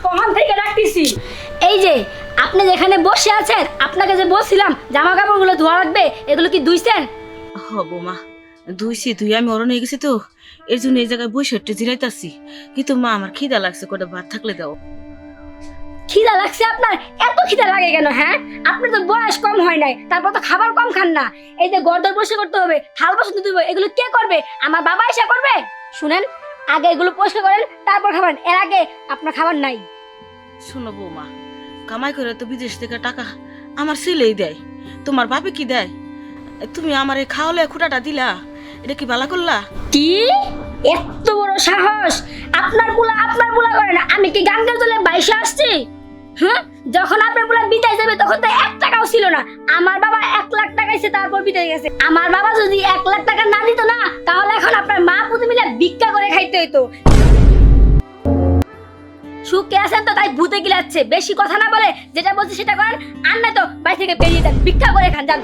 কখন থেকে ডাকতেছি। এই যে আপনি যেখানে বসে আছেন, আপনাকে যে বলছিলাম জামা কাপড়গুলো ধোয়া লাগবে, এগুলো কি ধুইছেন? হ বৌমা, ধুইছি, ধুই আমি অরণ হয়ে গেছি তো, এর জন্য এই জায়গায় বসে একটু জিরাইতাছি। কিন্তু মা, আমার খিদা লাগছে, কটা ভাত থাকলে দাও। খিদা লাগছে আপনার? এত খিদা লাগে কেন? হ্যাঁ, আপনার তো বয়স কম হয় নাই, তারপর তো খাবার কম খান না। এই যে গর্দর পরিষ্কার করতে হবে, থাল বাসন ধুতে হবে, এগুলো কে করবে? আমার বাবা এসে করবে? শুনেন, আগে এগুলো পরিষ্কার করেন, তারপর খাবেন। এর আগে আপনার খাবার নাই। শোনো বৌমা, কামাই করে তো বিদেশ থেকে টাকা আমার ছেলেই দেয়, তোমার বাপে কি দেয়? তুমি আমার এই খাওয়ালে খুঁটাটা দিলা, এটা কি বালা করলা? কি এত বড় সাহস! আপনার বুলা করে না, আমি কি গাঙ্গের জলে বাইশে আসছি? হ্যাঁ, যখন আপনার বুলা বিদায় যাবে তখন তো 1 টাকাও ছিল না। আমার বাবা 1 লাখ টাকা এসে তারপর বিদায় গেছে। আমার বাবা যদি 1 লাখ টাকা না দিত না, তাহলে এখন আপনার মা পুঁতি মিলে ভিক্ষা করে খাইতে হইতো। সুখে আছেন তো তাই ভূতে গিলাচ্ছে। বেশি কথা না বলে যেটা বলছে সেটা করেন, আর না তো বাড়ি থেকে বেরিয়ে যান, ভিক্ষা করে খান, যান।